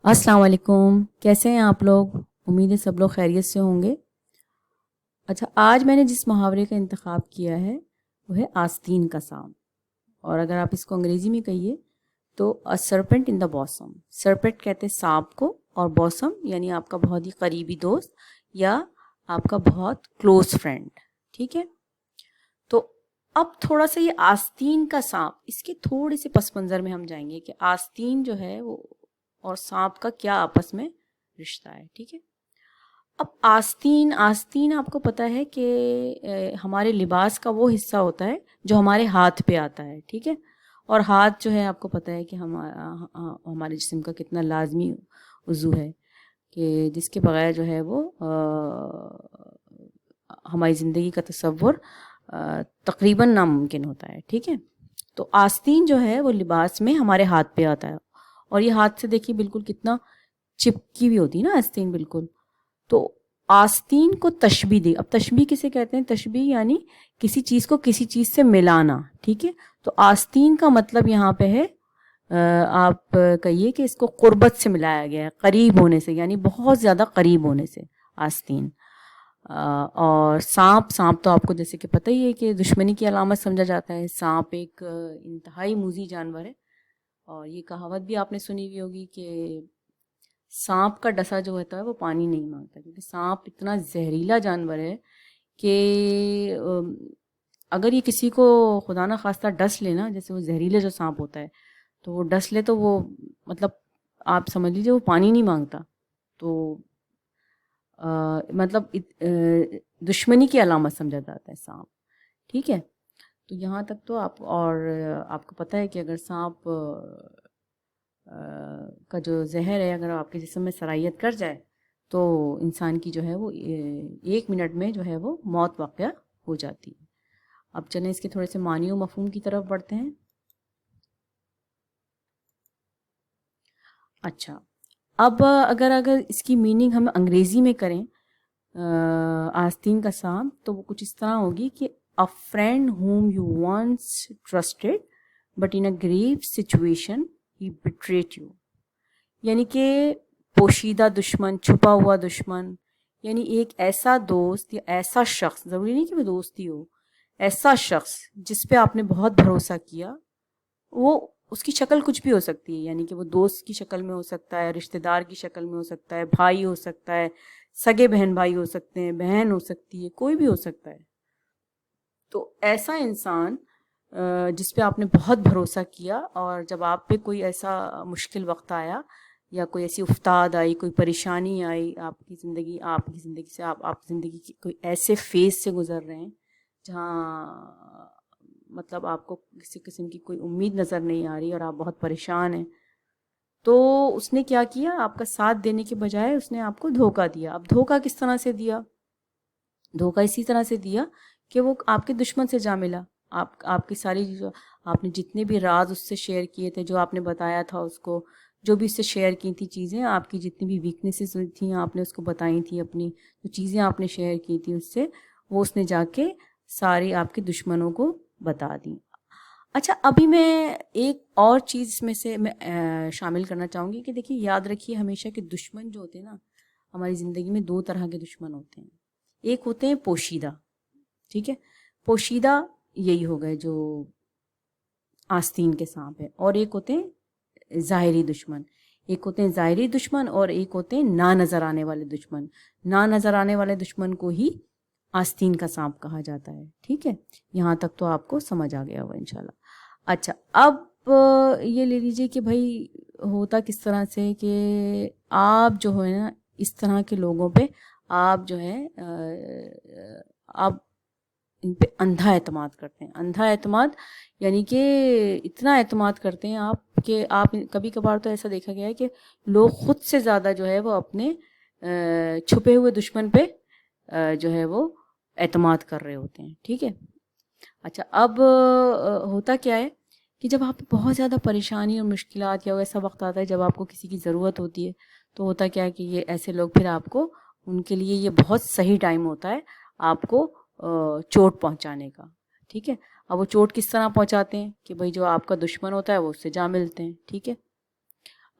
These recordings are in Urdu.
السلام علیکم، کیسے ہیں آپ لوگ؟ امید ہے سب لوگ خیریت سے ہوں گے۔ اچھا، آج میں نے جس محاورے کا انتخاب کیا ہے وہ ہے آستین کا سانپ، اور اگر آپ اس کو انگریزی میں کہیے تو a serpent in the bosom۔ سرپنٹ کہتے ہیں سانپ کو، اور بوسم یعنی آپ کا بہت ہی قریبی دوست یا آپ کا بہت کلوز فرینڈ، ٹھیک ہے؟ تو اب تھوڑا سا یہ آستین کا سانپ، اس کے تھوڑے سے پس منظر میں ہم جائیں گے کہ آستین جو ہے وہ اور سانپ کا کیا آپس میں رشتہ ہے، ٹھیک ہے؟ اب آستین آپ کو پتہ ہے کہ ہمارے لباس کا وہ حصہ ہوتا ہے جو ہمارے ہاتھ پہ آتا ہے، ٹھیک ہے؟ اور ہاتھ جو ہے آپ کو پتہ ہے کہ ہمارے جسم کا کتنا لازمی عضو ہے، کہ جس کے بغیر جو ہے وہ ہماری زندگی کا تصور تقریباً ناممکن ہوتا ہے، ٹھیک ہے؟ تو آستین جو ہے وہ لباس میں ہمارے ہاتھ پہ آتا ہے، اور یہ ہاتھ سے دیکھیے بالکل کتنا چپکی بھی ہوتی ہے نا آستین بالکل۔ تو آستین کو تشبیہ دی، اب تشبیہ کسے کہتے ہیں؟ تشبیہ یعنی کسی چیز کو کسی چیز سے ملانا، ٹھیک ہے؟ تو آستین کا مطلب یہاں پہ ہے آپ کہیے کہ اس کو قربت سے ملایا گیا ہے، قریب ہونے سے، یعنی بہت زیادہ قریب ہونے سے آستین۔ اور سانپ تو آپ کو جیسے کہ پتہ ہی ہے کہ دشمنی کی علامت سمجھا جاتا ہے۔ سانپ ایک انتہائی موذی جانور ہے، اور یہ کہاوت بھی آپ نے سنی ہوئی ہوگی کہ سانپ کا ڈسا جو ہوتا ہے وہ پانی نہیں مانگتا، کیونکہ سانپ اتنا زہریلا جانور ہے کہ اگر یہ کسی کو خدا نہ خواستہ ڈس لے نا، جیسے وہ زہریلا جو سانپ ہوتا ہے تو وہ ڈس لے تو وہ مطلب آپ سمجھ لیجیے وہ پانی نہیں مانگتا، تو مطلب دشمنی کی علامت سمجھا جاتا ہے سانپ، ٹھیک ہے؟ تو یہاں تک تو آپ کو پتہ ہے کہ اگر سانپ کا جو زہر ہے اگر آپ کے جسم میں سرائیت کر جائے تو انسان کی جو ہے وہ 1 منٹ میں جو ہے وہ موت واقع ہو جاتی ہے۔ اب چلیں اس کے تھوڑے سے معنی و مفہوم کی طرف بڑھتے ہیں۔ اچھا، اب اگر اس کی میننگ ہم انگریزی میں کریں آستین کا سانپ، تو وہ کچھ اس طرح ہوگی کہ a friend whom you once trusted but in a grave situation he betrayed you، یعنی کہ پوشیدہ دشمن، چھپا ہوا دشمن، یعنی ایک ایسا دوست یا ایسا شخص، ضروری نہیں کہ وہ دوست ہی ہو، ایسا شخص جس پہ آپ نے بہت بھروسہ کیا، وہ اس کی شکل کچھ بھی ہو سکتی ہے، یعنی کہ وہ دوست کی شکل میں ہو سکتا ہے، رشتہ دار کی شکل میں ہو سکتا ہے، بھائی ہو سکتا ہے، سگے بہن بھائی ہو سکتے ہیں، بہن ہو سکتی ہے، کوئی بھی ہو سکتا ہے۔ تو ایسا انسان جس پہ آپ نے بہت بھروسہ کیا، اور جب آپ پہ کوئی ایسا مشکل وقت آیا یا کوئی ایسی افتاد آئی، کوئی پریشانی آئی آپ کی زندگی سے، آپ زندگی کی کوئی ایسے فیز سے گزر رہے ہیں جہاں مطلب آپ کو کسی قسم کی کوئی امید نظر نہیں آ رہی اور آپ بہت پریشان ہیں، تو اس نے کیا کیا؟ آپ کا ساتھ دینے کے بجائے اس نے آپ کو دھوکہ دیا۔ اب دھوکہ کس طرح سے دیا؟ دھوکہ اسی طرح سے دیا کہ وہ آپ کے دشمن سے جا ملا، آپ کی ساری آپ نے جتنے بھی راز اس سے شیئر کیے تھے، جو آپ نے بتایا تھا اس کو، جو بھی اس سے شیئر کی تھی چیزیں، آپ کی جتنی بھی ویکنیسز تھیں آپ نے اس کو بتائی تھیں، اپنی جو چیزیں آپ نے شیئر کی تھیں اس سے، وہ اس نے جا کے ساری آپ کے دشمنوں کو بتا دیں۔ اچھا، ابھی میں ایک اور چیز اس میں سے میں شامل کرنا چاہوں گی کہ دیکھیے، یاد رکھیے ہمیشہ کہ دشمن جو ہوتے ہیں نا ہماری زندگی میں 2 طرح کے دشمن ہوتے ہیں۔ ایک ہوتے ہیں پوشیدہ، ٹھیک ہے؟ پوشیدہ یہی ہو گئے جو آستین کے سانپ ہے، اور ایک ہوتے ہیں ظاہری دشمن۔ ایک ہوتے ہیں ظاہری دشمن اور ایک ہوتے ہیں نا نظر آنے والے دشمن۔ نا نظر آنے والے دشمن کو ہی آستین کا سانپ کہا جاتا ہے، ٹھیک ہے؟ یہاں تک تو آپ کو سمجھ آ گیا ہوگا انشاءاللہ۔ اچھا، اب یہ لے لیجئے کہ بھائی ہوتا کس طرح سے کہ آپ جو ہے نا اس طرح کے لوگوں پہ آپ جو ہے آپ ان پہ اندھا اعتماد کرتے ہیں۔ اندھا اعتماد یعنی کہ اتنا اعتماد کرتے ہیں آپ کہ آپ کبھی کبھار تو ایسا دیکھا گیا ہے کہ لوگ خود سے زیادہ جو ہے وہ اپنے چھپے ہوئے دشمن پہ جو ہے وہ اعتماد کر رہے ہوتے ہیں، ٹھیک ہے؟ اچھا، اب ہوتا کیا ہے کہ جب آپ بہت زیادہ پریشانی اور مشکلات یا ایسا وقت آتا ہے جب آپ کو کسی کی ضرورت ہوتی ہے، تو ہوتا کیا ہے کہ یہ ایسے لوگ پھر آپ کو، ان کے لیے یہ بہت صحیح ٹائم ہوتا ہے آپ کو چوٹ پہنچانے کا. ٹھیک ہے. اب وہ چوٹ کس طرح پہنچاتے ہیں کہ بھائی جو آپ کا دشمن ہوتا ہے وہ اس سے جا ملتے ہیں. ٹھیک ہے.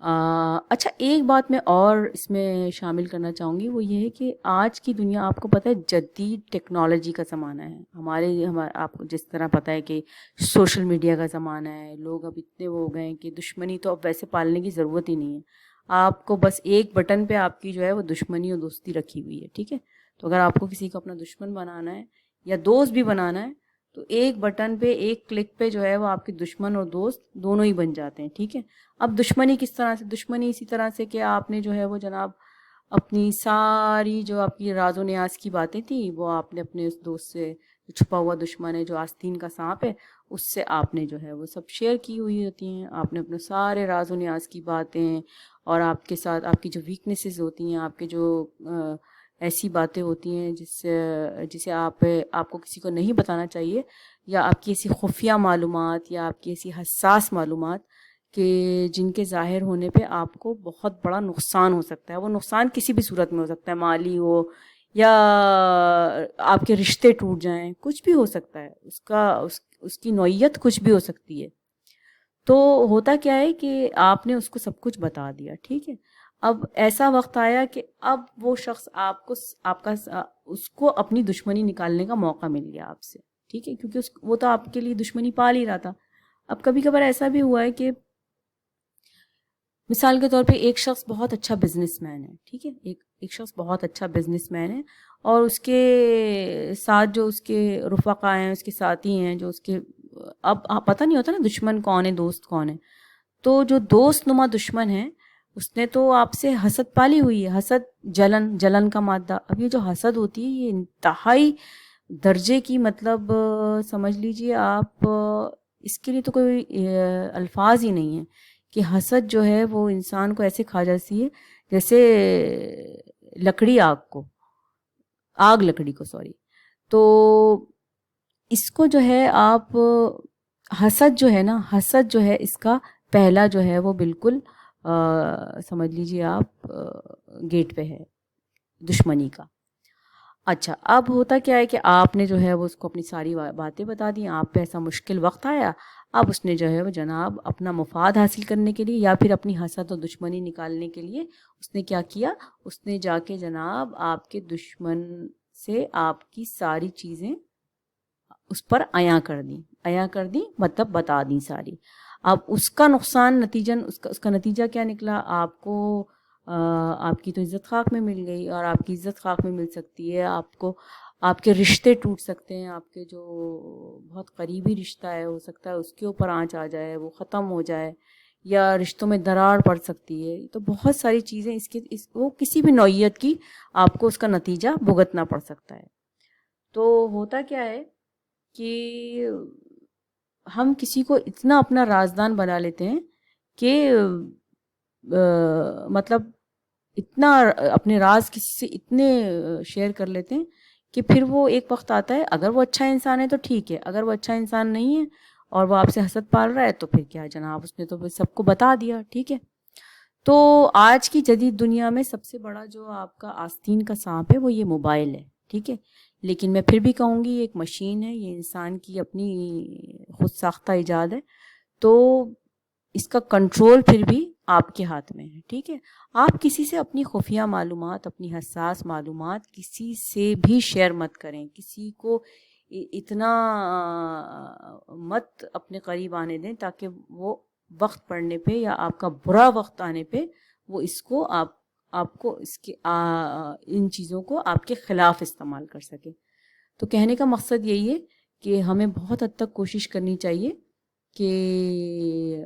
اچھا ایک بات میں اور اس میں شامل کرنا چاہوں گی, وہ یہ ہے کہ آج کی دنیا آپ کو پتہ ہے جدید ٹیکنالوجی کا زمانہ ہے. آپ کو جس طرح پتہ ہے کہ سوشل میڈیا کا زمانہ ہے, لوگ اب اتنے وہ ہو گئے ہیں کہ دشمنی تو اب ویسے پالنے کی ضرورت ہی نہیں ہے. آپ کو بس ایک بٹن پہ آپ کی جو ہے وہ دشمنی اور دوستی رکھی ہوئی ہے. ٹھیک ہے. تو اگر آپ کو کسی کو اپنا دشمن بنانا ہے یا دوست بھی بنانا ہے تو ایک بٹن پہ ایک کلک پہ جو ہے وہ آپ کے دشمن اور دوست دونوں ہی بن جاتے ہیں. ٹھیک ہے. اب دشمنی کس طرح سے؟ دشمنی اسی طرح سے کہ آپ نے جو ہے وہ جناب اپنی ساری جو آپ کی راز و نیاز کی باتیں تھیں وہ آپ نے اپنے اس دوست سے, جو چھپا ہوا دشمن ہے, جو آستین کا سانپ ہے, اس سے آپ نے جو ہے وہ سب شیئر کی ہوئی ہوتی ہیں. آپ نے اپنے سارے راز و نیاز کی باتیں اور آپ کے ساتھ آپ کی جو ویکنیسز ہوتی ہیں, آپ کے جو ایسی باتیں ہوتی ہیں جسے آپ کو کسی کو نہیں بتانا چاہیے, یا آپ کی ایسی خفیہ معلومات یا آپ کی ایسی حساس معلومات کہ جن کے ظاہر ہونے پہ آپ کو بہت بڑا نقصان ہو سکتا ہے. وہ نقصان کسی بھی صورت میں ہو سکتا ہے, مالی ہو یا آپ کے رشتے ٹوٹ جائیں, کچھ بھی ہو سکتا ہے. اس کی نوعیت کچھ بھی ہو سکتی ہے. تو ہوتا کیا ہے کہ آپ نے اس کو سب کچھ بتا دیا. ٹھیک ہے. اب ایسا وقت آیا کہ اب وہ شخص اس کو اپنی دشمنی نکالنے کا موقع مل گیا آپ سے. ٹھیک ہے. کیونکہ وہ تو آپ کے لیے دشمنی پال ہی رہا تھا. اب کبھی کبھار ایسا بھی ہوا ہے کہ مثال کے طور پہ ایک شخص بہت اچھا بزنس مین ہے. ٹھیک ہے. ایک شخص بہت اچھا بزنس مین ہے اور اس کے ساتھ جو اس کے رفقا ہیں, اس کے ساتھی ہیں, جو اس کے اب پتہ نہیں ہوتا نا دشمن کون ہے دوست کون ہے. تو جو دوست نما دشمن ہے اس نے تو آپ سے حسد پالی ہوئی ہے, حسد, جلن کا مادہ. اب یہ جو حسد ہوتی ہے یہ انتہائی درجے کی, مطلب سمجھ لیجئے آپ, اس کے لیے تو کوئی الفاظ ہی نہیں ہے کہ حسد جو ہے وہ انسان کو ایسے کھا جاتی ہے جیسے آگ لکڑی کو تو اس کو جو ہے آپ حسد جو ہے نا, حسد جو ہے اس کا پہلا جو ہے وہ بالکل سمجھ لیجئے آپ گیٹ پہ ہے دشمنی کا. اچھا اب ہوتا کیا ہے کہ آپ نے جو ہے وہ اس کو اپنی ساری باتیں بتا دی, آپ پہ ایسا مشکل وقت آیا, اب اس نے جو ہے وہ جناب اپنا مفاد حاصل کرنے کے لیے یا پھر اپنی حسد و دشمنی نکالنے کے لیے اس نے کیا کیا, اس نے جا کے جناب آپ کے دشمن سے آپ کی ساری چیزیں اس پر عیاں کر دیں مطلب بتا دیں ساری. اب اس کا نقصان اس کا نتیجہ کیا نکلا, آپ کو آپ کی تو عزت خاک میں مل گئی, اور آپ کی عزت خاک میں مل سکتی ہے, آپ کو آپ کے رشتے ٹوٹ سکتے ہیں, آپ کے جو بہت قریبی رشتہ ہے ہو سکتا ہے اس کے اوپر آنچ آ جائے, وہ ختم ہو جائے, یا رشتوں میں دراڑ پڑ سکتی ہے. تو بہت ساری چیزیں وہ کسی بھی نوعیت کی آپ کو اس کا نتیجہ بھگتنا پڑ سکتا ہے. تو ہوتا کیا ہے کہ ہم کسی کو اتنا اپنا رازدان بنا لیتے ہیں کہ مطلب اتنا اپنے راز کسی سے اتنے شیئر کر لیتے ہیں کہ پھر وہ ایک وقت آتا ہے, اگر وہ اچھا انسان ہے تو ٹھیک ہے, اگر وہ اچھا انسان نہیں ہے اور وہ آپ سے حسد پال رہا ہے تو پھر کیا جناب, اس نے تو سب کو بتا دیا. ٹھیک ہے. تو آج کی جدید دنیا میں سب سے بڑا جو آپ کا آستین کا سانپ ہے وہ یہ موبائل ہے. ٹھیک ہے. لیکن میں پھر بھی کہوں گی ایک مشین ہے, یہ انسان کی اپنی خود ساختہ ایجاد ہے, تو اس کا کنٹرول پھر بھی آپ کے ہاتھ میں ہے. ٹھیک ہے. آپ کسی سے اپنی خفیہ معلومات, اپنی حساس معلومات کسی سے بھی شیئر مت کریں, کسی کو اتنا مت اپنے قریب آنے دیں تاکہ وہ وقت پڑنے پہ یا آپ کا برا وقت آنے پہ وہ اس کو آپ کو اس کے ان چیزوں کو آپ کے خلاف استعمال کر سکے. تو کہنے کا مقصد یہی ہے کہ ہمیں بہت حد تک کوشش کرنی چاہیے کہ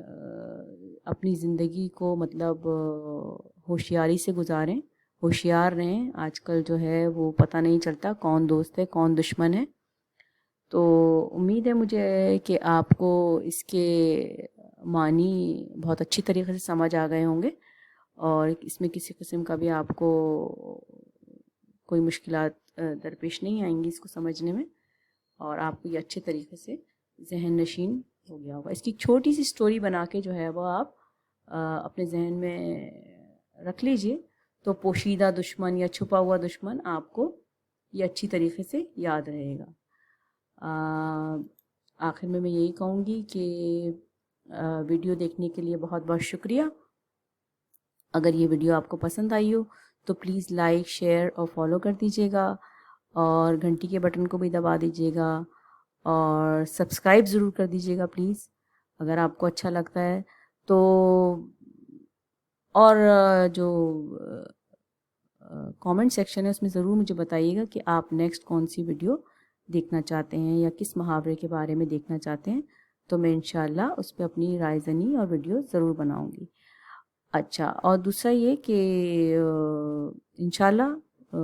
اپنی زندگی کو مطلب ہوشیاری سے گزاریں, ہوشیار رہیں. آج کل جو ہے وہ پتہ نہیں چلتا کون دوست ہے کون دشمن ہے. تو امید ہے مجھے کہ آپ کو اس کے معنی بہت اچھی طریقے سے سمجھ آ گئے ہوں گے, اور اس میں کسی قسم کا بھی آپ کو کوئی مشکلات درپیش نہیں آئیں گی اس کو سمجھنے میں, اور آپ کو یہ اچھے طریقے سے ذہن نشین ہو گیا ہوگا. اس کی چھوٹی سی سٹوری بنا کے جو ہے وہ آپ اپنے ذہن میں رکھ لیجئے, تو پوشیدہ دشمن یا چھپا ہوا دشمن آپ کو یہ اچھی طریقے سے یاد رہے گا. آخر میں یہی کہوں گی کہ ویڈیو دیکھنے کے لیے بہت بہت شکریہ. اگر یہ ویڈیو آپ کو پسند آئی ہو تو پلیز لائک، شیئر اور فالو کر دیجیے گا، اور گھنٹی کے بٹن کو بھی دبا دیجیے گا، اور سبسکرائب ضرور کر دیجیے گا پلیز اگر آپ کو اچھا لگتا ہے تو. اور جو کامنٹ سیکشن ہے اس میں ضرور مجھے بتائیے گا کہ آپ نیکسٹ کون سی ویڈیو دیکھنا چاہتے ہیں یا کس محاورے کے بارے میں دیکھنا چاہتے ہیں، تو میں انشاءاللہ اس پہ اپنی رائے زنی اور ویڈیو ضرور بناؤں گی. اچھا، اور دوسرا یہ کہ انشاءاللہ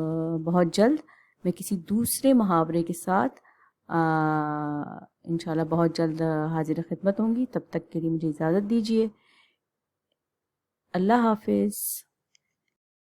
بہت جلد میں کسی دوسرے محاورے کے ساتھ انشاءاللہ بہت جلد حاضر خدمت ہوں گی. تب تک کے لیے مجھے اجازت دیجیے. اللہ حافظ.